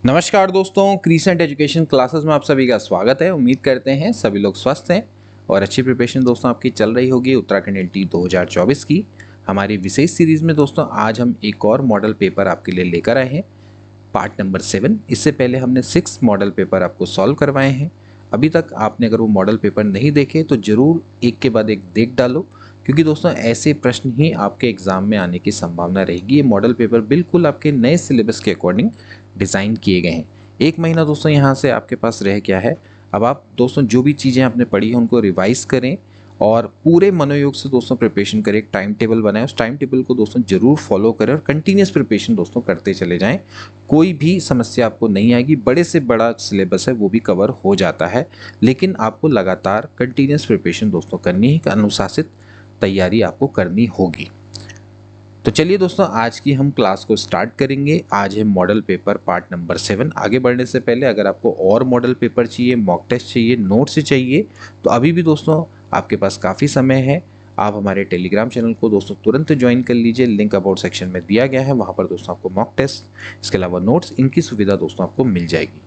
नमस्कार दोस्तों, crescent education classes में आप सभी का स्वागत है। उम्मीद करते हैं सभी लोग स्वस्थ हैं और अच्छी प्रिपरेशन दोस्तों आपकी चल रही होगी उत्तराखंड एलटी 2024 की। हमारी विशेष सीरीज में दोस्तों आज हम एक और मॉडल पेपर आपके लिए लेकर आए हैं, पार्ट नंबर 7। इससे पहले हमने 6 मॉडल पेपर आपको सॉल्व करवाए हैं। अभी तक आपने अगर वो मॉडल पेपर नहीं देखे तो जरूर एक के बाद एक देख डालो, क्योंकि दोस्तों ऐसे प्रश्न ही आपके एग्जाम में आने की संभावना रहेगी। ये मॉडल पेपर बिल्कुल आपके नए सिलेबस के अकॉर्डिंग डिज़ाइन किए गए हैं। एक महीना दोस्तों यहाँ से आपके पास रह गया है। अब आप दोस्तों जो भी चीज़ें आपने पढ़ी हैं उनको रिवाइज करें और पूरे मनोयोग से दोस्तों प्रिपरेशन करें। एक टाइम टेबल बनाएं, उस टाइम टेबल को दोस्तों जरूर फॉलो करें और कंटिन्यूस प्रिपरेशन दोस्तों करते चले जाएं। कोई भी समस्या आपको नहीं आएगी। बड़े से बड़ा सिलेबस है वो भी कवर हो जाता है, लेकिन आपको लगातार कंटिन्यूस प्रिपरेशन दोस्तों करनी है। अनुशासित तैयारी आपको करनी होगी। तो चलिए दोस्तों आज की हम क्लास को स्टार्ट करेंगे। आज है मॉडल पेपर पार्ट नंबर 7। आगे बढ़ने से पहले अगर आपको और मॉडल पेपर चाहिए, मॉक टेस्ट चाहिए, नोट्स चाहिए, तो अभी भी दोस्तों आपके पास काफ़ी समय है। आप हमारे टेलीग्राम चैनल को दोस्तों तुरंत ज्वाइन कर लीजिए। लिंक अबाउट सेक्शन में दिया गया है, वहाँ पर दोस्तों आपको मॉक टेस्ट, इसके अलावा नोट्स, इनकी सुविधा दोस्तों आपको मिल जाएगी।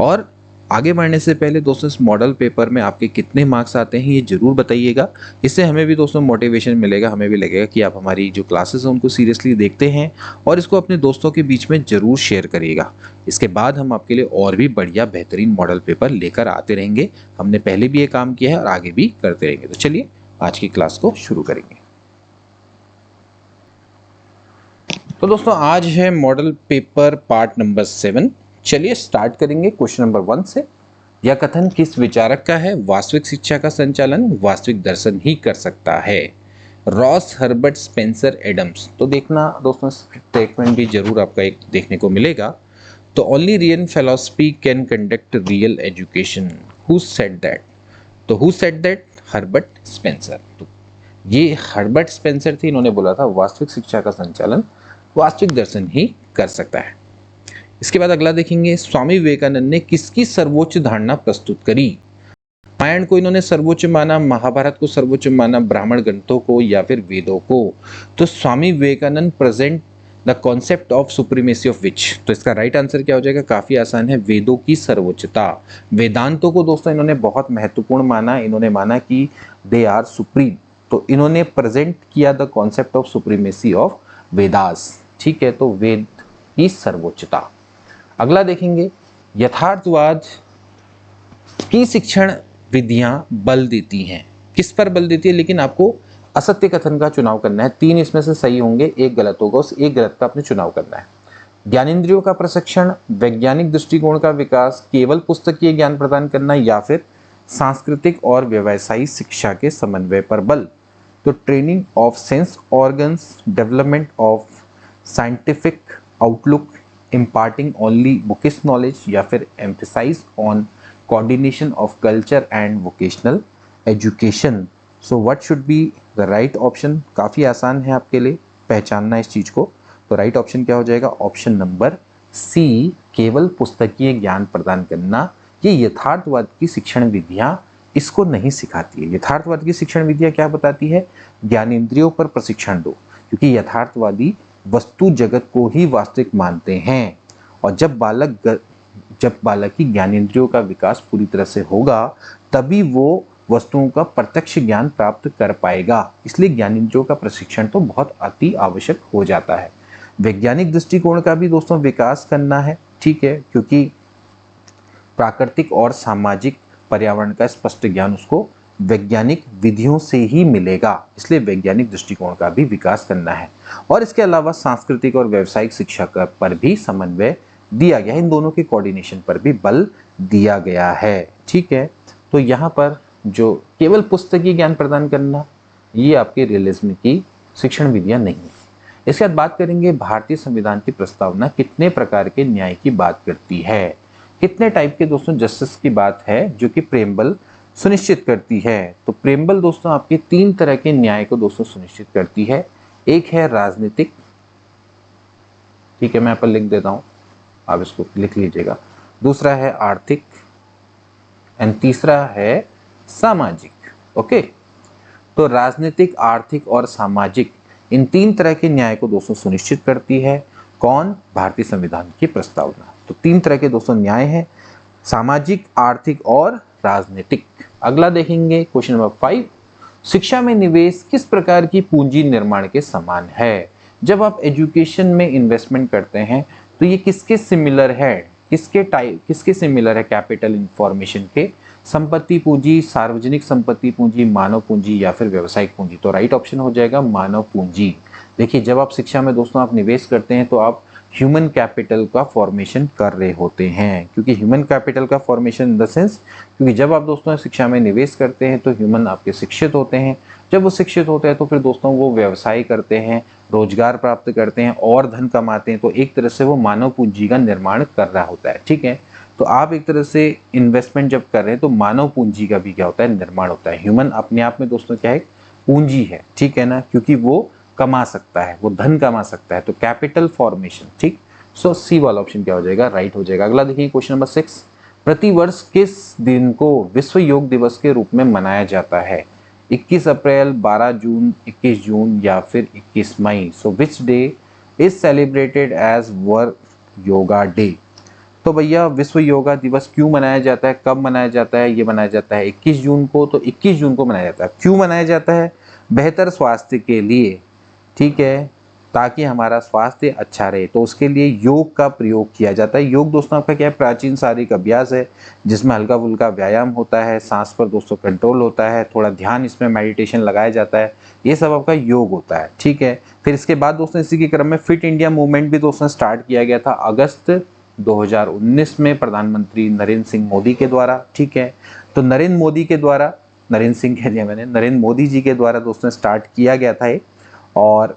और आगे बढ़ने से पहले दोस्तों इस मॉडल पेपर में आपके कितने मार्क्स आते हैं ये जरूर बताइएगा। इससे हमें भी दोस्तों मोटिवेशन मिलेगा, हमें भी लगेगा कि आप हमारी जो क्लासेस हैं उनको सीरियसली देखते हैं और इसको अपने दोस्तों के बीच में जरूर शेयर करिएगा। इसके बाद हम आपके लिए और भी बढ़िया बेहतरीन मॉडल पेपर लेकर आते रहेंगे। हमने पहले भी ये काम किया है और आगे भी करते रहेंगे। तो चलिए आज की क्लास को शुरू करेंगे। तो दोस्तों आज है मॉडल पेपर पार्ट नंबर 7। चलिए स्टार्ट करेंगे क्वेश्चन नंबर 1 से। यह कथन किस विचारक का है? वास्तविक शिक्षा का संचालन वास्तविक दर्शन ही कर सकता है। Ross, Herbert, Spencer, Adams. तो देखना दोस्तों स्टेटमेंट भी जरूर आपका एक देखने को मिलेगा। तो only real philosophy can conduct real education. Who said that? तो who said that? Herbert Spencer. तो ये हर्बर्ट स्पेंसर थे, इन्होंने बोला था वास्तविक शिक्षा का संचालन वास्तविक दर्शन ही कर सकता है। इसके बाद अगला देखेंगे, स्वामी विवेकानंद ने किसकी सर्वोच्च धारणा प्रस्तुत करी? रामायण को इन्होंने सर्वोच्च माना, महाभारत को सर्वोच्च माना, ब्राह्मण ग्रंथों को या फिर वेदों को? तो Swami Vivekananda present the concept of supremacy of which. तो इसका राइट आंसर क्या हो जाएगा? काफी आसान है, वेदों की सर्वोच्चता। वेदांतों को दोस्तों इन्होंने बहुत महत्वपूर्ण माना, इन्होंने माना कि दे आर सुप्रीम। तो इन्होंने प्रेजेंट किया the concept of supremacy of Vedas. ठीक है, तो वेद की सर्वोच्चता। अगला देखेंगे, यथार्थवाद की शिक्षण विधियां बल देती हैं। किस पर बल देती है? लेकिन आपको असत्य कथन का चुनाव करना है। 3 इसमें से सही होंगे, एक गलत होगा, उस एक गलत का आपने चुनाव करना है। ज्ञानेंद्रियों का प्रशिक्षण, वैज्ञानिक दृष्टिकोण का विकास, केवल पुस्तकीय ज्ञान प्रदान करना या फिर सांस्कृतिक और व्यवसायिक शिक्षा के समन्वय पर बल। तो training of sense organs, development of scientific outlook, imparting only bookish knowledge या फिर emphasize on coordination of culture and vocational education. So what should be the right option? काफ़ी आसान है आपके लिए पहचानना इस चीज़ को। तो राइट ऑप्शन क्या हो जाएगा? ऑप्शन नंबर सी, केवल पुस्तकीय ज्ञान प्रदान करना। ये यथार्थवाद की शिक्षण विधियाँ इसको नहीं सिखाती है। यथार्थवाद की शिक्षण विधियाँ क्या बताती है? ज्ञानेंद्रियों पर प्रशिक्षण दो, क्योंकि यथार्थवादी वस्तु जगत को ही वास्तविक मानते हैं। और जब बालक की ज्ञानेंद्रियों का विकास पूरी तरह से होगा तभी वो वस्तुओं का प्रत्यक्ष ज्ञान प्राप्त कर पाएगा। इसलिए ज्ञानेंद्रियों का प्रशिक्षण तो बहुत अति आवश्यक हो जाता है। वैज्ञानिक दृष्टिकोण का भी दोस्तों विकास करना है, ठीक है, क्योंकि प्राकृतिक और सामाजिक पर्यावरण का स्पष्ट ज्ञान उसको वैज्ञानिक विधियों से ही मिलेगा। इसलिए वैज्ञानिक दृष्टिकोण का भी विकास करना है। और इसके अलावा सांस्कृतिक और व्यावसायिक शिक्षा पर भी समन्वय दिया गया है। इन दोनों के कोऑर्डिनेशन पर भी बल दिया गया है। ठीक है, तो यहाँ पर जो केवल पुस्तकीय ज्ञान प्रदान करना, ये आपके रियलिज्म की शिक्षण विधियाँ नहीं है। इसके बाद बात करेंगे, भारतीय संविधान की प्रस्तावना कितने प्रकार के न्याय की बात करती है? कितने टाइप के दोस्तों जस्टिस की बात है जो कि प्रेमबल सुनिश्चित करती है? तो प्रेमबल दोस्तों आपके 3 तरह के न्याय को दोस्तों सुनिश्चित करती है। एक है राजनीतिक, ठीक है, मैं यहाँ पर लिख देता हूं, आप इसको लिख लीजिएगा। दूसरा है आर्थिक एंड तीसरा है सामाजिक। ओके, तो राजनीतिक, आर्थिक और सामाजिक, इन 3 तरह के न्याय को दोस्तों सुनिश्चित करती है। कौन? भारतीय संविधान की प्रस्तावना। तो 3 तरह के दोस्तों न्याय है, सामाजिक, आर्थिक और राजनीतिक। अगला देखेंगे क्वेश्चन नंबर 5, शिक्षा में निवेश किस प्रकार की पूंजी निर्माण के समान है? जब आप एजुकेशन में इन्वेस्टमेंट करते हैं तो ये किसके सिमिलर है? किसके सिमिलर है? कैपिटल इंफॉर्मेशन के, संपत्ति पूंजी, सार्वजनिक संपत्ति पूंजी, मानव पूंजी या फिर व्यवसायिक पूंजी। तो राइट ऑप्शन हो जाएगा मानव पूंजी। देखिए, जब आप शिक्षा में दोस्तों आप निवेश करते हैं तो आप ह्यूमन कैपिटल का फॉर्मेशन कर रहे होते हैं, क्योंकि ह्यूमन कैपिटल का फॉर्मेशन इन द सेंस, क्योंकि जब आप दोस्तों शिक्षा में निवेश करते हैं तो ह्यूमन आपके शिक्षित होते हैं, जब वो शिक्षित होते हैं तो फिर दोस्तों वो व्यवसाय करते हैं, रोजगार प्राप्त करते हैं और धन कमाते हैं, तो एक तरह से वो मानव पूंजी का निर्माण कर रहा होता है। ठीक है, तो आप एक तरह से इन्वेस्टमेंट जब कर रहे हैं तो मानव पूंजी का भी क्या होता है? निर्माण होता है। ह्यूमन अपने आप में दोस्तों क्या है? पूंजी है, ठीक है ना, क्योंकि वो कमा सकता है, वो धन कमा सकता है, तो कैपिटल फॉर्मेशन। ठीक, सो सी वाला ऑप्शन क्या हो जाएगा? राइट हो जाएगा। अगला देखिए क्वेश्चन नंबर 6, प्रतिवर्ष किस दिन को विश्व योग दिवस के रूप में मनाया जाता है? 21 अप्रैल, 12 जून, 21 जून या फिर 21 मई। So which day is celebrated as world yoga day? तो भैया विश्व योगा दिवस क्यों मनाया जाता है, कब मनाया जाता है? ये मनाया जाता है 21 जून को। तो 21 जून को मनाया जाता है। क्यों मनाया जाता है? बेहतर स्वास्थ्य के लिए, ठीक है, ताकि हमारा स्वास्थ्य अच्छा रहे, तो उसके लिए योग का प्रयोग किया जाता है। योग दोस्तों आपका क्या है? प्राचीन शारीरिक अभ्यास है जिसमें हल्का फुल्का व्यायाम होता है, सांस पर दोस्तों कंट्रोल होता है, थोड़ा ध्यान इसमें मेडिटेशन लगाया जाता है, ये सब आपका योग होता है। ठीक है, फिर इसके बाद दोस्तों इसी के क्रम में फिट इंडिया मूवमेंट भी दोस्तों स्टार्ट किया गया था अगस्त 2019 में प्रधानमंत्री नरेंद्र सिंह मोदी के द्वारा। ठीक है, तो नरेंद्र मोदी के द्वारा, नरेंद्र सिंह कह दिया मैंने, नरेंद्र मोदी जी के द्वारा दोस्तों स्टार्ट किया गया था ये। और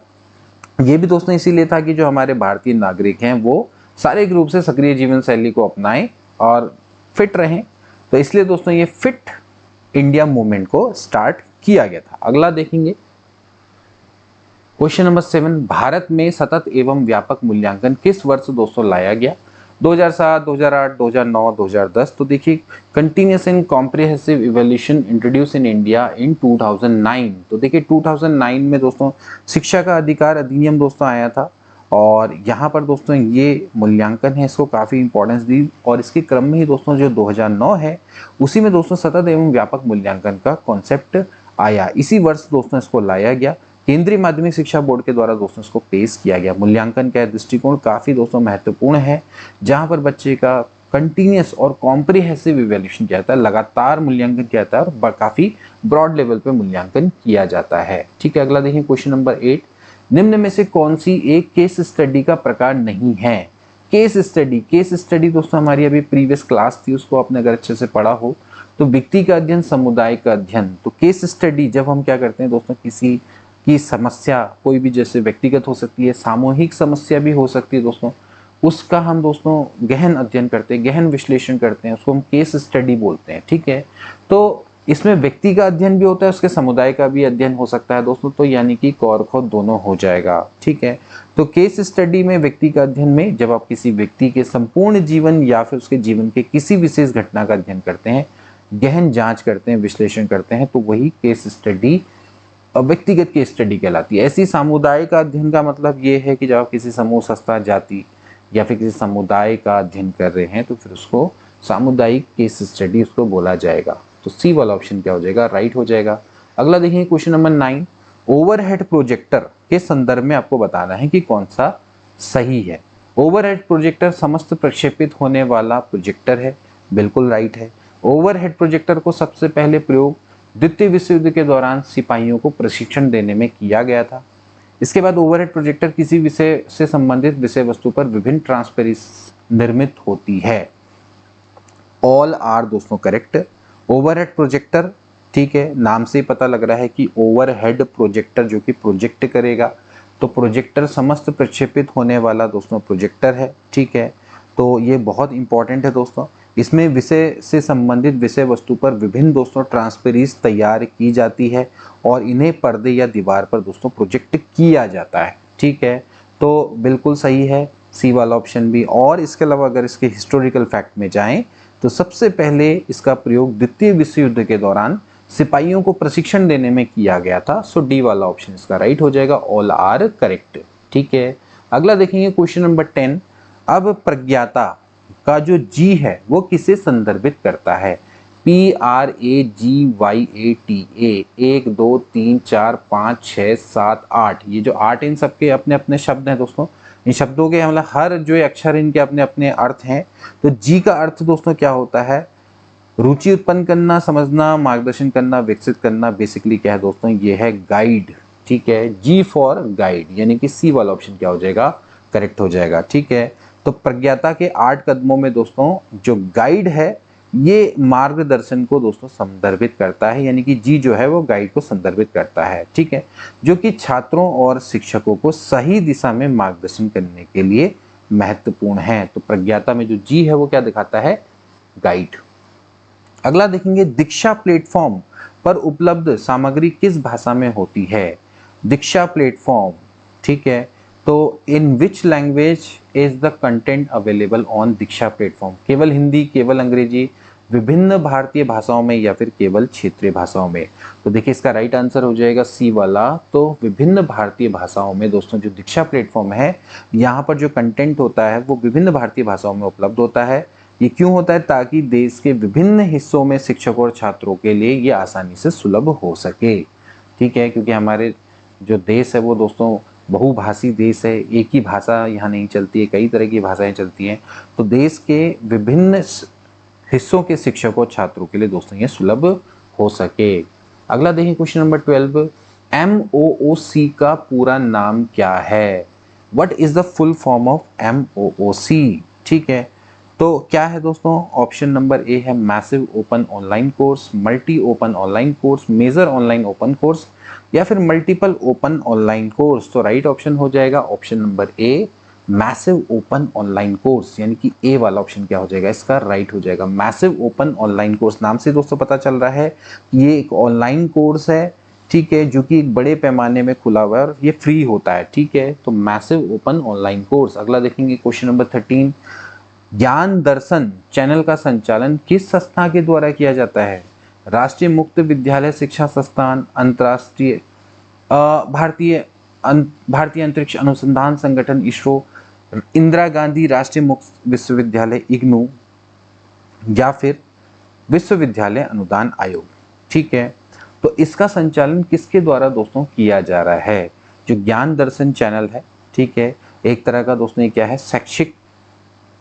ये भी दोस्तों इसीलिए था कि जो हमारे भारतीय नागरिक हैं वो शारीरिक रूप से सक्रिय जीवन शैली को अपनाएं और फिट रहें, तो इसलिए दोस्तों ये फिट इंडिया मूवमेंट को स्टार्ट किया गया था। अगला देखेंगे क्वेश्चन नंबर 7, भारत में सतत एवं व्यापक मूल्यांकन किस वर्ष दोस्तों लाया गया? 2007, 2008, 2009, 2010। तो देखिए, continuous and comprehensive evolution introduce in India in 2009। तो देखिए 2009 में दोस्तों शिक्षा का अधिकार अधिनियम दोस्तों आया था, और यहाँ पर दोस्तों ये मूल्यांकन है, इसको काफ़ी इंपॉर्टेंस दी, और इसके क्रम में ही दोस्तों जो 2009 है उसी में दोस्तों सतत एवं व्यापक मूल्यांकन का कॉन्सेप्ट आया। इसी वर्ष दोस्तों इसको लाया गया, केंद्रीय माध्यमिक शिक्षा बोर्ड के द्वारा दोस्तों इसको पेश किया गया। मूल्यांकन का दृष्टिकोण काफी दोस्तों महत्वपूर्ण है, जहां पर बच्चे का कंटिन्यूअस और कॉम्प्रिहेंसिव इवैल्यूएशन किया जाता है, लगातार मूल्यांकन किया जाता है और काफी ब्रॉड लेवल पे मूल्यांकन किया जाता है। ठीक है, अगला देखिए क्वेश्चन नंबर 8, निम्न में से कौन सी एक केस स्टडी का प्रकार नहीं है? केस स्टडी दोस्तों हमारी अभी प्रीवियस क्लास थी, उसको आपने अगर अच्छे से पढ़ा हो तो व्यक्ति का अध्ययन, समुदाय का अध्ययन। तो केस स्टडी जब हम क्या करते हैं दोस्तों, किसी की समस्या, कोई भी जैसे व्यक्तिगत हो सकती है, सामूहिक समस्या भी हो सकती है दोस्तों, उसका हम दोस्तों गहन अध्ययन करते हैं, गहन विश्लेषण करते हैं, उसको हम केस स्टडी बोलते हैं। ठीक है, तो इसमें व्यक्ति का अध्ययन भी होता है, उसके समुदाय का भी अध्ययन हो सकता है दोस्तों, तो यानी कि कौर खोद दोनों हो जाएगा। ठीक है, तो केस स्टडी में व्यक्ति का अध्ययन में जब आप किसी व्यक्ति के संपूर्ण जीवन या फिर उसके जीवन के किसी विशेष घटना का अध्ययन करते हैं, गहन जांच करते हैं, विश्लेषण करते हैं, तो वही केस स्टडी व्यक्तिगत केस स्टडी कहलाती है। ऐसी समुदाय का अध्ययन का मतलब ये है कि जब आप किसी समूह, संस्था, जाति या फिर किसी समुदाय का अध्ययन कर रहे हैं तो फिर उसको सामुदायिक केस स्टडी उसको बोला जाएगा। तो सी वाला ऑप्शन क्या हो जाएगा? राइट हो जाएगा। अगला देखिए क्वेश्चन नंबर 9, ओवरहेड प्रोजेक्टर के संदर्भ में आपको बताना है कि कौन सा सही है। ओवरहेड प्रोजेक्टर समस्त प्रक्षेपित होने वाला प्रोजेक्टर है, बिल्कुल राइट है। ओवरहेड प्रोजेक्टर को सबसे पहले प्रयोग द्वितीय विश्व युद्ध के दौरान सिपाहियों को प्रशिक्षण देने में किया गया था। इसके बाद ओवरहेड प्रोजेक्टर किसी विषय से संबंधित विषय वस्तु पर विभिन्न ट्रांसपेरेंसी निर्मित होती है। ऑल आर दोस्तों करेक्ट। ओवरहेड प्रोजेक्टर, ठीक है, नाम से पता लग रहा है कि ओवरहेड प्रोजेक्टर जो कि प्रोजेक्ट करेगा, तो प्रोजेक्टर समस्त प्रक्षेपित होने वाला दोस्तों प्रोजेक्टर है। ठीक है, तो ये बहुत इंपॉर्टेंट है दोस्तों। इसमें विषय से संबंधित विषय वस्तु पर विभिन्न दोस्तों ट्रांसपेरेंसी तैयार की जाती है और इन्हें पर्दे या दीवार पर दोस्तों प्रोजेक्ट किया जाता है। ठीक है, तो बिल्कुल सही है सी वाला ऑप्शन भी। और इसके अलावा अगर इसके हिस्टोरिकल फैक्ट में जाएं तो सबसे पहले इसका प्रयोग द्वितीय विश्व युद्ध के दौरान सिपाहियों को प्रशिक्षण देने में किया गया था। सो डी वाला ऑप्शन इसका राइट हो जाएगा। All are correct. ठीक है, अगला देखेंगे क्वेश्चन नंबर 10। अब प्रज्ञाता का जो जी है वो किसे संदर्भित करता है? PRAGYATA, 1 2 3 4 5 6 7 8, ये जो 8 इन सबके अपने अपने शब्द हैं दोस्तों। इन शब्दों के मतलब हर जो अक्षर इनके अपने अपने अर्थ हैं। तो जी का अर्थ दोस्तों क्या होता है? रुचि उत्पन्न करना, समझना, मार्गदर्शन करना, विकसित करना। बेसिकली क्या है दोस्तों? ये है गाइड। ठीक है, जी फॉर गाइड, यानी कि सी वाला ऑप्शन क्या हो जाएगा? करेक्ट हो जाएगा। ठीक है, तो प्रज्ञाता के 8 कदमों में दोस्तों जो गाइड है ये मार्गदर्शन को दोस्तों संदर्भित करता है, यानी कि जी जो है वो गाइड को संदर्भित करता है। ठीक है, जो कि छात्रों और शिक्षकों को सही दिशा में मार्गदर्शन करने के लिए महत्वपूर्ण है। तो प्रज्ञाता में जो जी है वो क्या दिखाता है? गाइड। अगला देखेंगे, दीक्षा प्लेटफॉर्म पर उपलब्ध सामग्री किस भाषा में होती है? दीक्षा प्लेटफॉर्म, ठीक है, तो in which language is the content available on Diksha platform? केवल हिंदी, केवल अंग्रेजी, विभिन्न भारतीय भाषाओं में, या फिर केवल क्षेत्रीय भाषाओं में? तो देखिए इसका राइट आंसर हो जाएगा सी वाला। तो विभिन्न भारतीय भाषाओं में दोस्तों जो दीक्षा प्लेटफॉर्म है, यहाँ पर जो कंटेंट होता है वो विभिन्न भारतीय भाषाओं में उपलब्ध होता है। ये क्यों होता है? ताकि देश के विभिन्न हिस्सों में शिक्षकों और छात्रों के लिए ये आसानी से सुलभ हो सके। ठीक है, क्योंकि हमारे जो देश है वो दोस्तों बहुभाषी देश है, एक ही भाषा यहाँ नहीं चलती है, कई तरह की भाषाएं चलती हैं। तो देश के विभिन्न हिस्सों के शिक्षकों और छात्रों के लिए दोस्तों ये सुलभ हो सके। अगला देखिए क्वेश्चन नंबर 12। MOOC का पूरा नाम क्या है? What is the full form of MOOC? ठीक है, तो क्या है दोस्तों? ऑप्शन नंबर ए है massive open online course, multi open online course, major online open course, या फिर मल्टीपल ओपन ऑनलाइन कोर्स। तो राइट ऑप्शन हो जाएगा option number A, massive open online course, यानी कि ए वाला ऑप्शन क्या हो जाएगा? इसका राइट हो जाएगा। मैसिव ओपन ऑनलाइन कोर्स नाम से दोस्तों पता चल रहा है कि ये एक ऑनलाइन कोर्स है, ठीक है, जो कि एक बड़े पैमाने में खुला हुआ है और ये फ्री होता है। ठीक है, तो मैसिव ओपन ऑनलाइन कोर्स। अगला देखेंगे क्वेश्चन नंबर 13। ज्ञान दर्शन चैनल का संचालन किस संस्था के द्वारा किया जाता है? राष्ट्रीय मुक्त विद्यालय शिक्षा संस्थान, अंतरराष्ट्रीय भारतीय अंतरिक्ष अनुसंधान संगठन इसरो, इंदिरा गांधी राष्ट्रीय मुक्त विश्वविद्यालय इग्नू, या फिर विश्वविद्यालय अनुदान आयोग। ठीक है, तो इसका संचालन किसके द्वारा दोस्तों किया जा रहा है? जो ज्ञान दर्शन चैनल है, ठीक है, एक तरह का दोस्तों ये क्या है? शैक्षिक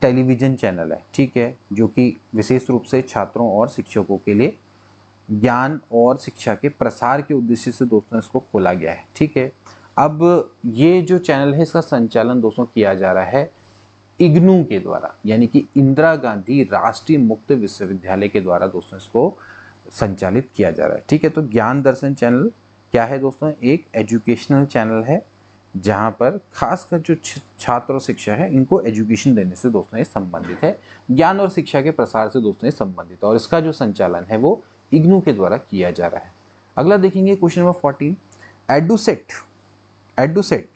टेलीविजन चैनल है। ठीक है, जो कि विशेष रूप से छात्रों और शिक्षकों के लिए ज्ञान और शिक्षा के प्रसार के उद्देश्य से दोस्तों इसको खोला गया है। ठीक है, अब ये जो चैनल है इसका संचालन दोस्तों किया जा रहा है इग्नू के द्वारा, यानी कि इंदिरा गांधी राष्ट्रीय मुक्त विश्वविद्यालय के द्वारा दोस्तों इसको संचालित किया जा रहा है। ठीक है, तो ज्ञान दर्शन चैनल क्या है दोस्तों? एक एजुकेशनल चैनल है जहां पर खासकर जो छात्र और शिक्षा है इनको एजुकेशन देने से दोस्तों ये संबंधित है, ज्ञान और शिक्षा के प्रसार से दोस्तों ये संबंधित है, और इसका जो संचालन है वो इग्नू के द्वारा किया जा रहा है। अगला देखेंगे क्वेश्चन नंबर 14। एडुसेट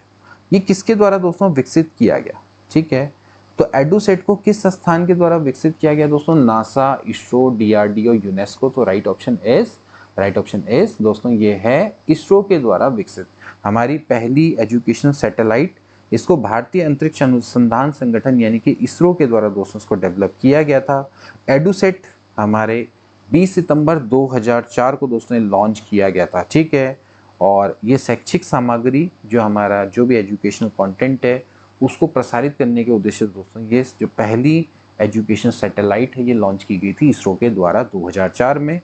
ये किसके द्वारा दोस्तों विकसित किया गया? ठीक है, तो एडुसेट को किस संस्थान के द्वारा विकसित किया गया दोस्तों? NASA, ISRO, DRDO, UNESCO. तो राइट ऑप्शन इज दोस्तों ये है इसरो के द्वारा विकसित। हमारी पहली एजुकेशनल सैटेलाइट, इसको भारतीय अंतरिक्ष अनुसंधान संगठन यानी कि इसरो के द्वारा दोस्तों इसको डेवलप किया गया था। एडुसेट हमारे 20 सितंबर 2004 को दोस्तों लॉन्च किया गया था। ठीक है, और ये शैक्षिक सामग्री जो हमारा जो भी एजुकेशनल कंटेंट है उसको प्रसारित करने के उद्देश्य से दोस्तों ये जो पहली एजुकेशन सैटेलाइट है ये लॉन्च की गई थी इसरो के द्वारा 2004 में,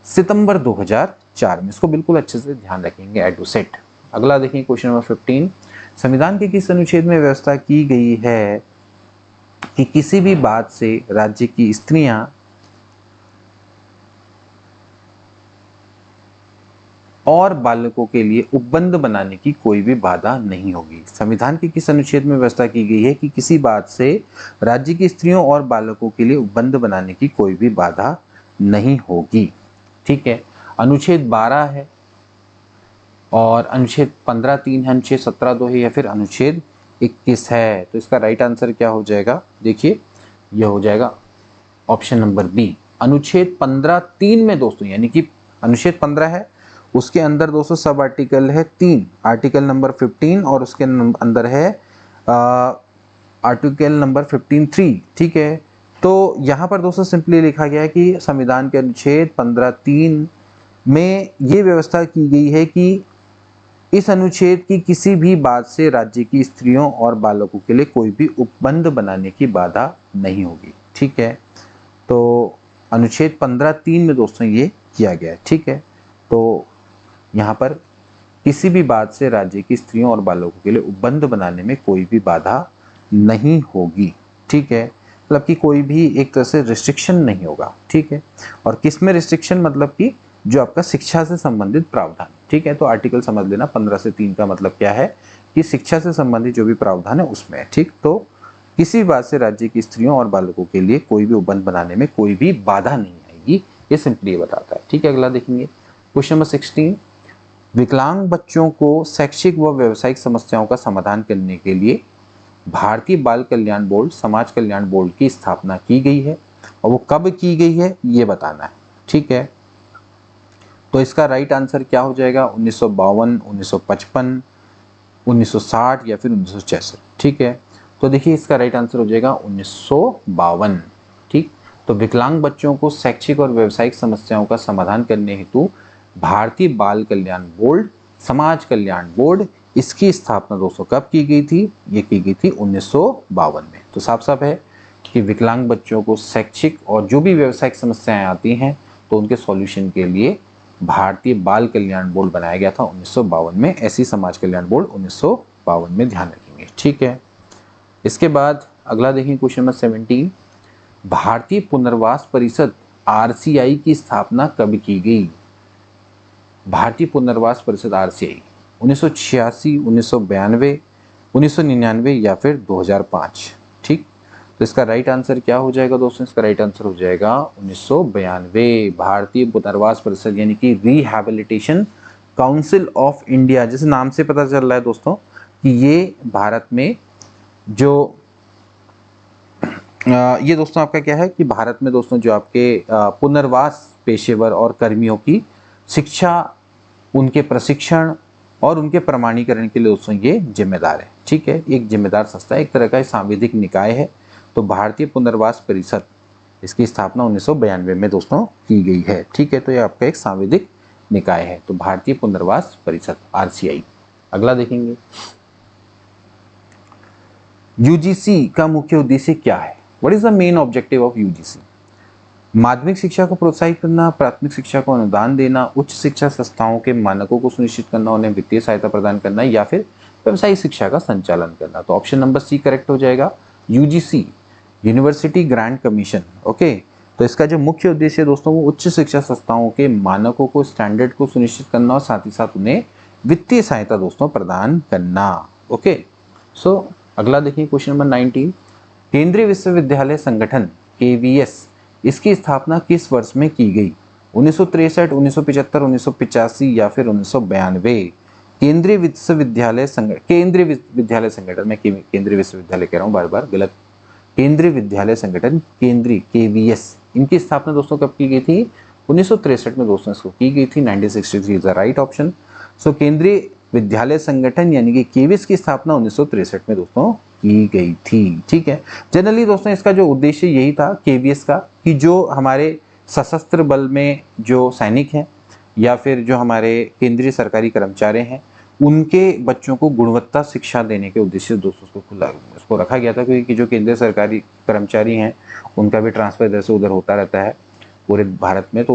सितंबर 2004 में। इसको बिल्कुल अच्छे से ध्यान रखेंगे, एडुसेट। अगला देखेंगे क्वेश्चन नंबर 15। संविधान के किस अनुच्छेद में व्यवस्था की गई है कि किसी भी बात से राज्य की स्त्रियां और बालकों के लिए उपबंध बनाने की कोई भी बाधा नहीं होगी? संविधान के किस अनुच्छेद में व्यवस्था की गई है कि किसी बात से राज्य की स्त्रियों और बालकों के लिए उपबंध बनाने की कोई भी बाधा नहीं होगी? ठीक है, अनुच्छेद 12 है, और अनुच्छेद 15(3) है, अनुच्छेद 17(2) है, या फिर अनुच्छेद 21 है। तो इसका राइट आंसर क्या हो जाएगा? देखिए यह हो जाएगा ऑप्शन नंबर बी, अनुच्छेद 15(3) में दोस्तों, यानी कि अनुच्छेद 15 है, उसके अंदर दोस्तों सब आर्टिकल है 3, आर्टिकल नंबर 15, और उसके अंदर है आर्टिकल नंबर 15(3), ठीक है। तो यहाँ पर दोस्तों सिंपली लिखा गया है कि संविधान के अनुच्छेद 15(3) में ये व्यवस्था की गई है कि इस अनुच्छेद की किसी भी बात से राज्य की स्त्रियों और बालकों के लिए कोई भी उपबंध बनाने की बाधा नहीं होगी, ठीक है। तो अनुच्छेद 15(3) में दोस्तों ये किया गया है, ठीक है। तो यहाँ पर किसी भी बात से राज्य की स्त्रियों और बालकों के लिए उपबंध बनाने में कोई भी बाधा नहीं होगी, ठीक है। मतलब कि कोई भी एक तरह से रिस्ट्रिक्शन नहीं होगा, ठीक है। और किस में रिस्ट्रिक्शन, मतलब कि जो आपका शिक्षा से संबंधित प्रावधान, ठीक है। तो आर्टिकल समझ लेना 15 से 3 का मतलब क्या है कि शिक्षा से संबंधित जो भी प्रावधान है उसमें है, ठीक। तो किसी भी बात से राज्य की स्त्रियों और बालकों के लिए कोई भी उपबंध बनाने में कोई भी बाधा नहीं आएगी, ये सिंपली ये बताता है, ठीक है। अगला देखेंगे क्वेश्चन नंबर 16, विकलांग बच्चों को शैक्षिक व व्यावसायिक समस्याओं का समाधान करने के लिए भारतीय बाल कल्याण बोर्ड, समाज कल्याण बोर्ड की स्थापना की गई है और वो कब की गई है ये बताना है, ठीक है। तो इसका राइट आंसर क्या हो जाएगा, 1952, 1955, 1960 या फिर 1966, ठीक है। तो देखिए इसका राइट आंसर हो जाएगा 1952, ठीक। तो विकलांग बच्चों को शैक्षिक और व्यावसायिक समस्याओं का समाधान करने हेतु भारतीय बाल कल्याण बोर्ड, समाज कल्याण बोर्ड, इसकी स्थापना दोस्तों कब की गई थी, ये की गई थी 1952 में। तो साफ साफ है कि विकलांग बच्चों को शैक्षिक और जो भी व्यावसायिक समस्याएं आती हैं तो उनके सॉल्यूशन के लिए भारतीय बाल कल्याण बोर्ड बनाया गया था 1952 में। ऐसी समाज कल्याण बोर्ड 1952 में, ध्यान रखेंगे, ठीक है। इसके बाद अगला देखें क्वेश्चन नंबर 17, भारतीय पुनर्वास परिषद RCI की स्थापना कब की गई। भारतीय पुनर्वास परिषद RCI 1986, 1992, 1999 या फिर 2005, ठीक। तो इसका राइट आंसर क्या हो जाएगा दोस्तों, इसका राइट आंसर हो जाएगा 1992। भारतीय पुनर्वास परिषद यानी कि रिहैबिलिटेशन काउंसिल ऑफ इंडिया, जैसे नाम से पता चल रहा है दोस्तों कि ये भारत में जो ये दोस्तों आपका क्या है कि भारत में दोस्तों जो आपके पुनर्वास पेशेवर और कर्मियों की शिक्षा, उनके प्रशिक्षण और उनके प्रमाणीकरण के लिए दोस्तों ये जिम्मेदार है, ठीक है। एक जिम्मेदार संस्था है, एक तरह का सांविधिक निकाय है। तो भारतीय पुनर्वास परिषद, इसकी स्थापना 1992 में दोस्तों की गई है, ठीक है। तो ये आपका एक सांविधिक निकाय है, तो भारतीय पुनर्वास परिषद RCI। अगला देखेंगे, UGC का मुख्य उद्देश्य क्या है, what is the main objective of UGC। माध्यमिक शिक्षा को प्रोत्साहित करना, प्राथमिक शिक्षा को अनुदान देना, उच्च शिक्षा संस्थाओं के मानकों को सुनिश्चित करना, उन्हें वित्तीय सहायता प्रदान करना या फिर व्यवसायिक शिक्षा का संचालन करना। तो ऑप्शन नंबर C करेक्ट हो जाएगा, UGC university grant commission, okay. तो इसका जो मुख्य उद्देश्य है दोस्तों वो उच्च शिक्षा संस्थाओं के मानकों को, स्टैंडर्ड को सुनिश्चित करना और साथ ही साथ उन्हें वित्तीय सहायता दोस्तों प्रदान करना, ओके। सो अगला देखिए क्वेश्चन नंबर 19, केंद्रीय विश्वविद्यालय संगठन KVS, इसकी स्थापना किस वर्ष में की गई, 1963, 1975, 1985 या फिर 1992। केंद्रीय विश्वविद्यालय संगठन, मैं केंद्रीय विश्वविद्यालय कह रहा हूँ बार बार, गलत। केंद्रीय विद्यालय संगठन, केंद्रीय KVS, इनकी स्थापना दोस्तों कब की गई थी, 1963 में दोस्तों इसको की गई थी। 1963 इज द राइट ऑप्शन। सो केंद्रीय विद्यालय संगठन यानी कि KVS की स्थापना 1963 में दोस्तों की गई थी, ठीक है। जनरली दोस्तों इसका जो उद्देश्य यही था KVS का कि जो हमारे सशस्त्र बल में जो सैनिक हैं या फिर जो हमारे केंद्रीय सरकारी कर्मचारी हैं उनके बच्चों को गुणवत्ता शिक्षा देने के उद्देश्य से दोस्तों उसको रखा गया था, क्योंकि जो केंद्रीय सरकारी कर्मचारी हैं उनका भी ट्रांसफर इधर से उधर होता रहता है पूरे भारत में। तो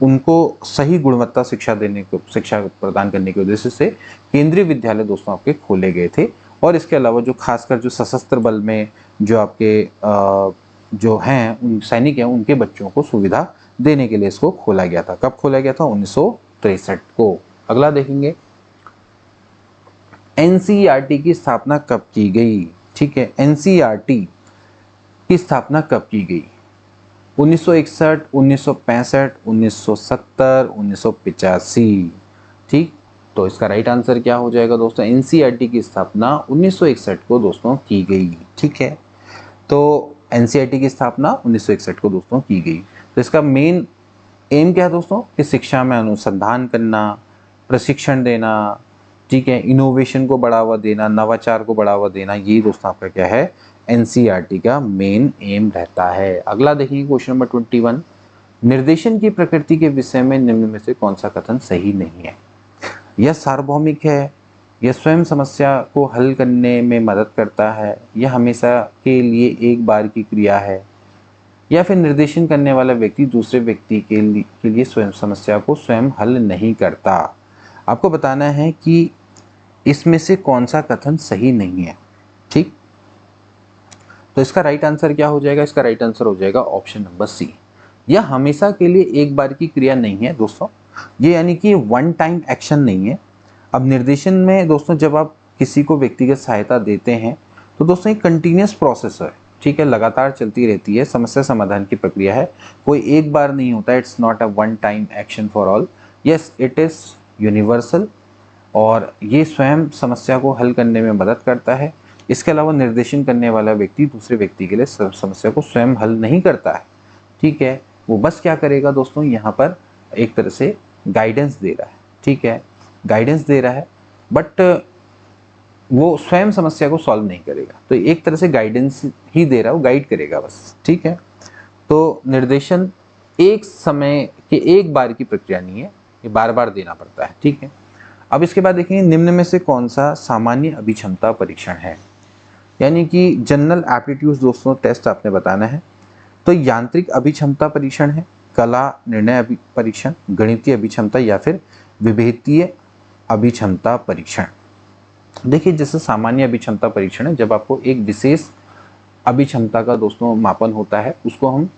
उनको सही गुणवत्ता शिक्षा प्रदान करने के उद्देश्य से केंद्रीय विद्यालय दोस्तों आपके खोले गए थे। और इसके अलावा जो खासकर जो सशस्त्र बल में जो आपके जो हैं उन सैनिक हैं उनके बच्चों को सुविधा देने के लिए इसको खोला गया था। कब खोला गया था, 1963 को। अगला देखेंगे, NCERT की स्थापना कब की गई, ठीक है। NCERT की स्थापना कब की गई, 1961, 1965, 1970, 1985, ठीक। तो इसका राइट आंसर क्या हो जाएगा दोस्तों, NCERT की स्थापना 1961 को दोस्तों की गई, ठीक है। तो NCERT की स्थापना 1961 को दोस्तों की गई। तो इसका मेन एम क्या है दोस्तों कि शिक्षा में अनुसंधान करना, प्रशिक्षण देना, ठीक है, इनोवेशन को बढ़ावा देना, नवाचार को बढ़ावा देना, ये दोस्तों आपका क्या है, एनसीईआरटी का मेन एम रहता है। अगला देखिए क्वेश्चन नंबर 21, निर्देशन की प्रकृति के विषय में निम्न में से कौन सा कथन सही नहीं है? यह सार्वभौमिक है, यह स्वयं समस्या को हल करने में मदद करता है, यह हमेशा के लिए एक बार की क्रिया है, या फिर निर्देशन करने वाला व्यक्ति दूसरे व्यक्ति के लिए स्वयं समस्या को स्वयं हल नहीं करता। आपको बताना है कि इसमें से कौन सा कथन सही नहीं है। ठीक, तो इसका राइट आंसर क्या हो जाएगा? इसका राइट आंसर हो जाएगा ऑप्शन नंबर सी। यह हमेशा के लिए एक बार की क्रिया नहीं है दोस्तों, ये यानी कि वन टाइम एक्शन नहीं है। अब निर्देशन में दोस्तों जब आप किसी को व्यक्तिगत सहायता देते हैं तो दोस्तों एक कंटिन्यूस प्रोसेस है, ठीक है, लगातार चलती रहती है, समस्या समाधान की प्रक्रिया है, कोई एक बार नहीं होता। It's not a one time action for all, yes it is universal, और ये स्वयं समस्या को हल करने में मदद करता है। इसके अलावा निर्देशन करने वाला व्यक्ति दूसरे व्यक्ति के लिए समस्या को स्वयं हल नहीं करता है, ठीक है, वो बस क्या करेगा दोस्तों, यहाँ पर एक तरह से गाइडेंस दे रहा है, ठीक है, गाइडेंस दे रहा है, बट वो स्वयं समस्या को सॉल्व नहीं करेगा। तो एक तरह से गाइडेंस ही दे रहा है, वो गाइड करेगा बस, ठीक है। तो निर्देशन एक समय के एक बार की प्रक्रिया नहीं है, ये बार बार देना पड़ता है, ठीक है। अब इसके बाद देखेंगे निम्न में से कौन सा सामान्य अभिक्षमता परीक्षण है, यानी कि जनरल एप्टीट्यूड दोस्तों टेस्ट आपने बताना है। तो यांत्रिक अभिक्षमता परीक्षण है, कला निर्णय परीक्षण, गणितीय अभिक्षमता, या फिर विभेदीय अभिक्षमता परीक्षण। देखिए जैसे सामान्य अभिक्षमता परीक्षण है, जब आपको एक विशेष अभिक्षमता का दोस्तों मापन होता है, उसको हम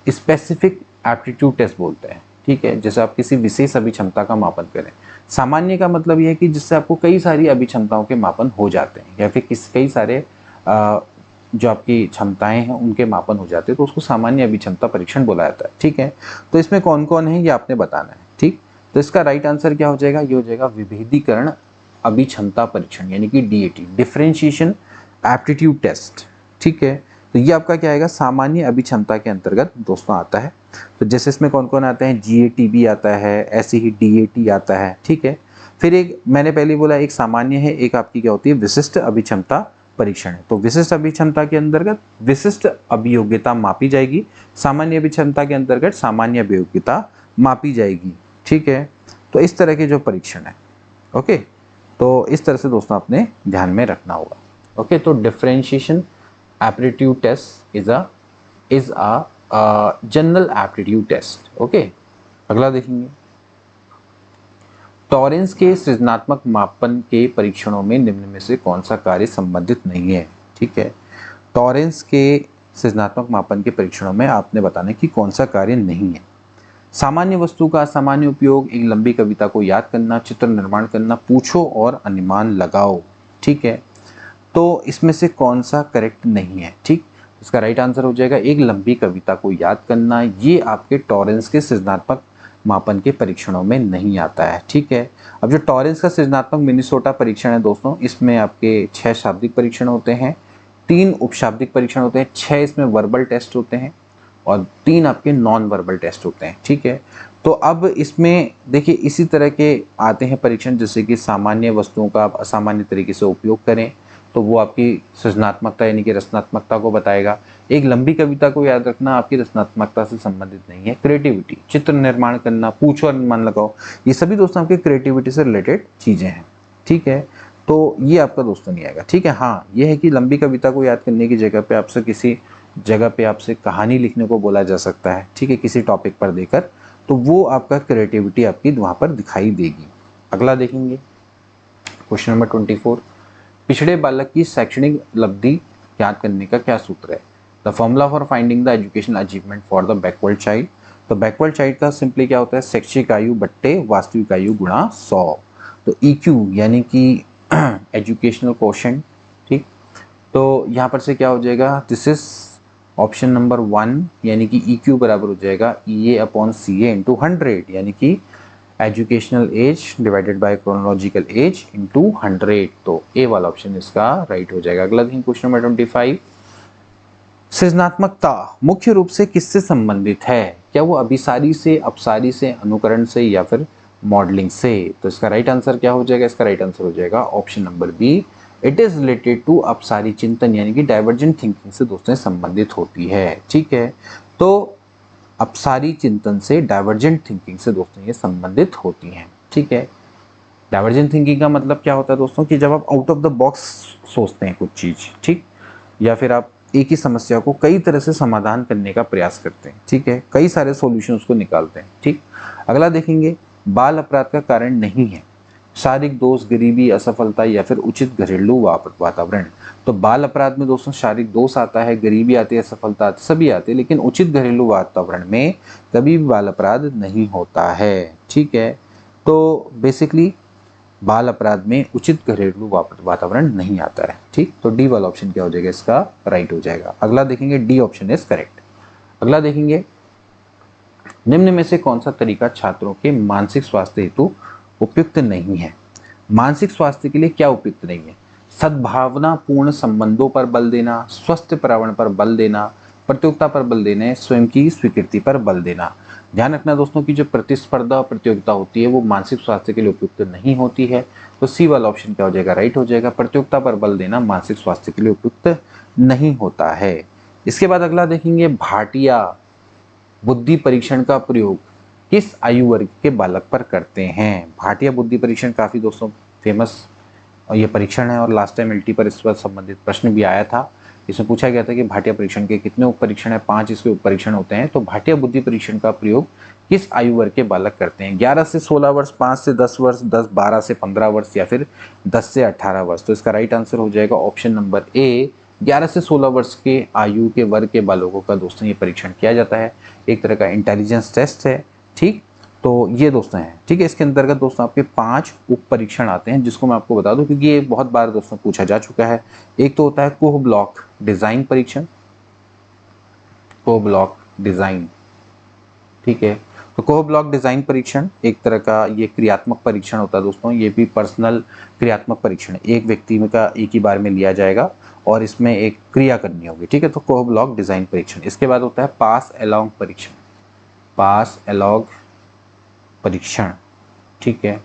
स्पेसिफिक एप्टीट्यूड टेस्ट बोलते हैं, ठीक है, जैसे आप किसी विशेष अभिक्षमता का मापन करें। सामान्य का मतलब यह है कि जिससे आपको कई सारी अभिक्षमताओं के मापन हो जाते हैं, या फिर कई सारे जो आपकी क्षमताएं हैं उनके मापन हो जाते हैं, तो उसको सामान्य अभिक्षमता परीक्षण बोला जाता है, ठीक है। तो इसमें कौन कौन है ये आपने बताना है, ठीक। तो इसका राइट आंसर क्या हो जाएगा, ये हो जाएगा विभेदीकरण अभिक्षमता परीक्षण, यानी कि डीएटी, डिफरेंशिएशन एप्टीट्यूड टेस्ट, ठीक है। तो ये आपका क्या आएगा, सामान्य अभिक्षमता के अंतर्गत दोस्तों आता है। तो जैसे इसमें कौन कौन आते हैं, जीएटीबी आता है, ऐसे ही डीएटी आता है, ठीक है। फिर एक मैंने पहले बोला एक सामान्य है, एक आपकी क्या होती है, विशिष्ट अभिक्षमता परीक्षण है। तो विशिष्ट अभिक्षमता के अंतर्गत विशिष्ट अभियोग्यता मापी जाएगी, सामान्य अभिक्षमता के अंतर्गत सामान्य अभियोग्यता मापी जाएगी, ठीक है। तो इस तरह के जो परीक्षण है, ओके, तो इस तरह से दोस्तों आपने ध्यान में रखना होगा, ओके। तो differentiation aptitude test is a general aptitude test, okay. अगला देखेंगे, टॉरेंस के सृजनात्मक मापन के परीक्षणों में निम्न में से कौन सा कार्य संबंधित नहीं है, ठीक है। टॉरेंस के सृजनात्मक मापन के परीक्षणों में आपने बताना कि कौन सा कार्य नहीं है। सामान्य वस्तु का सामान्य उपयोग, एक लंबी कविता को याद करना, चित्र निर्माण करना, पूछो और अनुमान लगाओ, ठीक है। तो इसमें से कौन सा करेक्ट नहीं है, ठीक। इसका राइट आंसर हो जाएगा एक लंबी कविता को याद करना, ये आपके टॉरेंस के सृजनात्मक मापन के परीक्षणों में नहीं आता है, ठीक है। अब जो टॉरेंस का सृजनात्मक मिनेसोटा परीक्षण है दोस्तों, इसमें आपके 6 शाब्दिक परीक्षण होते हैं, 3 उपशाब्दिक परीक्षण होते हैं, 6 इसमें वर्बल टेस्ट होते हैं और 3 आपके नॉन वर्बल टेस्ट होते हैं, ठीक है। तो अब इसमें देखिए इसी तरह के आते हैं परीक्षण, जैसे कि सामान्य वस्तुओं का आप असामान्य तरीके से उपयोग करें तो वो आपकी सृजनात्मकता यानी कि रचनात्मकता को बताएगा। एक लंबी कविता को याद रखना आपकी रचनात्मकता से संबंधित नहीं है। क्रिएटिविटी, चित्र निर्माण करना, पूछो और अनुमान लगाओ, ये सभी दोस्तों आपके क्रिएटिविटी से रिलेटेड चीज़ें हैं, ठीक है। तो ये आपका दोस्तों नहीं आएगा, ठीक है। हाँ ये है कि लंबी कविता को याद करने की जगह पे आपसे किसी जगह पे आपसे कहानी लिखने को बोला जा सकता है, ठीक है, किसी टॉपिक पर देकर, तो वो आपका क्रिएटिविटी आपकी वहाँ पर दिखाई देगी। अगला देखेंगे क्वेश्चन नंबर 24, पिछड़े बालक की शैक्षणिक उपलब्धि याद करने का क्या सूत्र है। The formula for finding the educational achievement for the backward child. तो बैकवर्ड चाइल्ड का सिंपली क्या होता है, शैक्षिक आयु बट्टे वास्तविक आयु गुणा 100। तो EQ यानी कि एजुकेशनल क्वोशेंट, ठीक। तो यहाँ पर से क्या हो जाएगा, दिस इज ऑप्शन नंबर 1, यानी कि EQ बराबर हो जाएगा EA/CA × 100, यानी कि educational age divided by chronological age into 100। तो ए वाला ऑप्शन इसका राइट हो जाएगा। अगला देखिए क्वेश्चन नंबर 25, सृजनात्मकता मुख्य रूप से किससे संबंधित है, क्या वो अभिसारी से, अपसारी से, अनुकरण से, या फिर मॉडलिंग से। तो इसका राइट आंसर क्या हो जाएगा? इसका राइट आंसर हो जाएगा option number B, it is related to अपसारी चिंतन, यानी कि डाइवर्जेंट थिंकिंग से दोस्तों संबंधित होती है। ठीक है, तो अपसारी चिंतन से, डाइवर्जेंट थिंकिंग से दोस्तों ये संबंधित होती हैं। ठीक है, डाइवर्जेंट थिंकिंग का मतलब क्या होता है दोस्तों कि जब आप आउट ऑफ द बॉक्स सोचते हैं कुछ चीज, ठीक, या फिर आप एक ही समस्या को कई तरह से समाधान करने का प्रयास करते हैं। ठीक है, कई सारे सॉल्यूशंस को निकालते हैं। ठीक, अगला देखेंगे, बाल अपराध का कारण नहीं है शारीरिक दोष, गरीबी, असफलता या फिर उचित घरेलू वातावरण। तो बाल अपराध में दोस्तों शारीरिक दोष आता है, गरीबी आती है, असफलता आती है, सभी आती है, लेकिन उचित घरेलू वातावरण में कभी भी बाल अपराध नहीं होता है। ठीक है, तो बेसिकली बाल अपराध में उचित घरेलू वातावरण नहीं आता है। ठीक, तो डी वाला ऑप्शन क्या हो जाएगा? इसका राइट हो जाएगा। अगला देखेंगे, डी ऑप्शन इज करेक्ट। अगला देखेंगे, निम्न में से कौन सा तरीका छात्रों के मानसिक स्वास्थ्य हेतु उपयुक्त नहीं है? मानसिक स्वास्थ्य के लिए क्या उपयुक्त नहीं है? सद्भावना पूर्ण संबंधों पर बल देना, स्वस्थ पर्यावरण पर बल देना, प्रतियोगिता पर बल देना, स्वयं की स्वीकृति पर बल देना। ध्यान रखना दोस्तों की जो प्रतिस्पर्धा प्रतियोगिता होती है वो मानसिक स्वास्थ्य के लिए उपयुक्त नहीं होती है। तो सी वाला ऑप्शन क्या हो जाएगा? राइट हो जाएगा। प्रतियोगिता पर बल देना मानसिक स्वास्थ्य के लिए उपयुक्त नहीं होता है। इसके बाद अगला देखेंगे, भाटिया बुद्धि परीक्षण का प्रयोग किस आयु वर्ग के बालक पर करते हैं? भाटिया बुद्धि परीक्षण काफी दोस्तों फेमस और ये परीक्षण है, और लास्ट टाइम एलटी पर इस पर संबंधित प्रश्न भी आया था। इसमें पूछा गया था कि भाटिया परीक्षण के कितने उप परीक्षण है? 5 इसके उप परीक्षण होते हैं। तो भाटिया बुद्धि परीक्षण का प्रयोग किस आयु वर्ग के बालक करते हैं? 11 से 16 वर्ष, 5 से 10 वर्ष, 12 से 15 वर्ष या फिर 10 से 18 वर्ष। तो इसका राइट आंसर हो जाएगा ऑप्शन नंबर ए, 11 से 16 वर्ष के आयु के वर्ग के बालकों का दोस्तों ये परीक्षण किया जाता है। एक तरह का इंटेलिजेंस टेस्ट है। ठीक, तो ये दोस्तों हैं। ठीक है, इसके अंतर्गत दोस्तों आपके 5 उप परीक्षण आते हैं, जिसको मैं आपको बता दूं क्योंकि ये बहुत बार दोस्तों पूछा जा चुका है। एक तो होता है कोह ब्लॉक डिजाइन परीक्षण, कोह ब्लॉक डिजाइन। ठीक है, तो कोह ब्लॉक डिजाइन परीक्षण एक तरह का ये क्रियात्मक परीक्षण होता है दोस्तों। ये भी पर्सनल क्रियात्मक परीक्षण, एक व्यक्ति का एक ही बार में लिया जाएगा और इसमें एक क्रिया करनी होगी। ठीक है, तो कोह ब्लॉक डिजाइन परीक्षण। इसके बाद होता है पास अलोंग परीक्षण, पास अलोंग परीक्षण। ठीक है,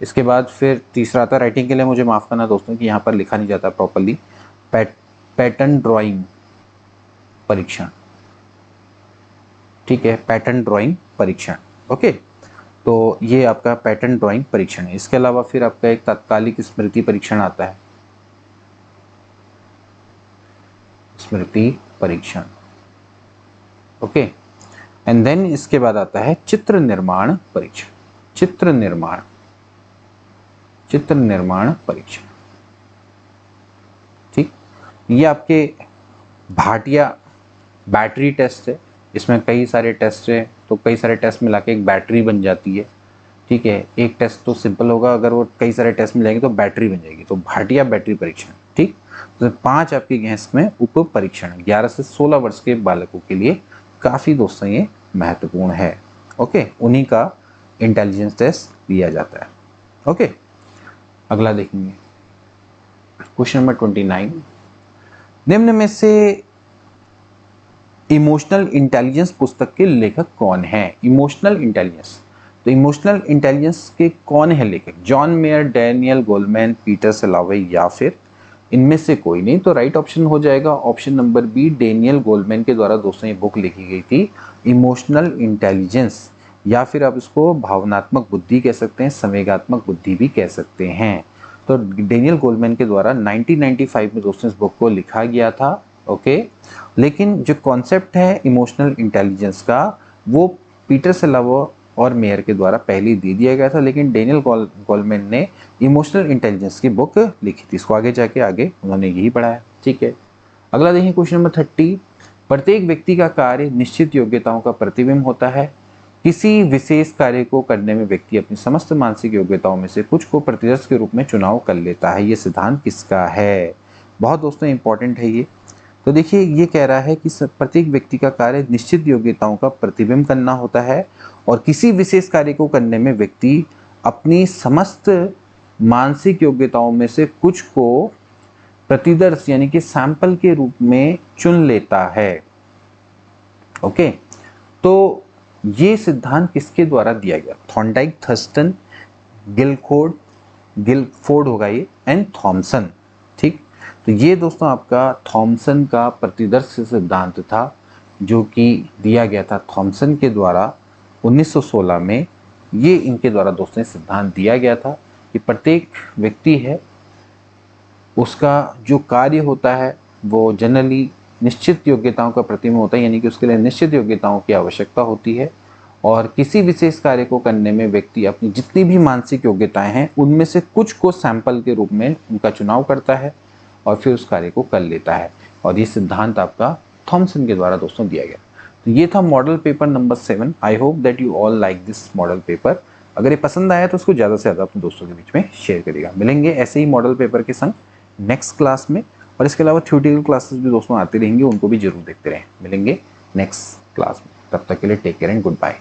इसके बाद फिर तीसरा आता है, राइटिंग के लिए मुझे माफ करना दोस्तों कि यहाँ पर लिखा नहीं जाता प्रॉपर्ली, पैटर्न ड्राइंग परीक्षण। ठीक है, पैटर्न ड्राइंग परीक्षण। ओके, तो ये आपका पैटर्न ड्राइंग परीक्षण है। इसके अलावा फिर आपका एक तात्कालिक स्मृति परीक्षण आता है, स्मृति परीक्षण। ओके, एंड देन इसके बाद आता है चित्र निर्माण परीक्षण, चित्र निर्माण परीक्षण। ठीक, ये आपके भाटिया बैटरी टेस्ट है। इसमें कई सारे टेस्ट है, तो कई सारे टेस्ट मिला के एक बैटरी बन जाती है। ठीक है, एक टेस्ट तो सिंपल होगा, अगर वो कई सारे टेस्ट मिल तो बैटरी बन जाएगी। तो भाटिया बैटरी परीक्षण। ठीक, तो 5 आपके गैस में उप परीक्षण 11 से 16 वर्ष के बालकों के लिए काफी दोस्तों ये महत्वपूर्ण है। ओके, उन्हीं का इंटेलिजेंस टेस्ट लिया जाता है। ओके, अगला देखेंगे क्वेश्चन नंबर 29, निम्न में से इमोशनल इंटेलिजेंस पुस्तक के लेखक कौन है? इमोशनल इंटेलिजेंस, तो इमोशनल इंटेलिजेंस के कौन है लेखक? John Mayer, Daniel Goleman, Peter Salovey या फिर इनमें से कोई नहीं? तो राइट ऑप्शन हो जाएगा option number B, Daniel Goleman के द्वारा दोस्तों ये बुक लिखी गई थी, इमोशनल इंटेलिजेंस, या फिर आप इसको भावनात्मक बुद्धि कह सकते हैं, संवेगात्मक बुद्धि भी कह सकते हैं। तो डैनियल गोलमैन के द्वारा 1995 में दोस्तों इस बुक को लिखा गया था। ओके, लेकिन जो कॉन्सेप्ट है इमोशनल इंटेलिजेंस का वो पीटर सलावे और मेयर के द्वारा पहले दे दिया गया था, लेकिन डैनियल गोलमैन ने इमोशनल इंटेलिजेंस की बुक लिखी थी। इसको आगे जाके उन्होंने यही पढ़ाया। ठीक है, अगला देखिए क्वेश्चन नंबर 30, प्रत्येक व्यक्ति का कार्य निश्चित योग्यताओं का प्रतिबिंब होता है। किसी विशेष कार्य को करने में व्यक्ति अपनी समस्त मानसिक योग्यताओं में से कुछ को प्रतिदर्श के रूप में चुनाव कर लेता है। ये सिद्धांत किसका है? बहुत दोस्तों इंपॉर्टेंट है ये। तो देखिए, ये कह रहा है कि प्रत्येक व्यक्ति का कार्य निश्चित योग्यताओं का प्रतिबिंब करना होता है, और किसी विशेष कार्य को करने में व्यक्ति अपनी समस्त मानसिक योग्यताओं में से कुछ को प्रतिदर्श यानी कि सैंपल के रूप में चुन लेता है। ओके, तो ये सिद्धांत किसके द्वारा दिया गया? थॉर्नडाइक, थर्स्टन, गिलफोर्ड होगा ये, एंड थॉमसन। ठीक, तो ये दोस्तों आपका थॉमसन का प्रतिदर्श सिद्धांत था, जो कि दिया गया था थॉमसन के द्वारा 1916 में। ये इनके द्वारा दोस्तों सिद्धांत दिया गया था कि प्रत्येक व्यक्ति है, उसका जो कार्य होता है वो जनरली निश्चित योग्यताओं का प्रतिबिंब होता है, यानी कि उसके लिए निश्चित योग्यताओं की आवश्यकता होती है, और किसी विशेष कार्य को करने में व्यक्ति अपनी जितनी भी मानसिक योग्यताएं हैं उनमें से कुछ को सैंपल के रूप में उनका चुनाव करता है और फिर उस कार्य को कर लेता है। और ये सिद्धांत आपका थॉमसन के द्वारा दोस्तों दिया गया। तो ये था model paper number 7। I hope that you all like this model paper. अगर ये पसंद आया तो उसको ज़्यादा से ज़्यादा अपने दोस्तों के बीच में शेयर करिएगा। मिलेंगे ऐसे ही मॉडल पेपर के संग नेक्स्ट क्लास में, और इसके अलावा थ्योरेटिकल क्लासेस भी दोस्तों आती रहेंगी, उनको भी जरूर देखते रहें। मिलेंगे नेक्स्ट क्लास में, तब तक के लिए take care and good bye.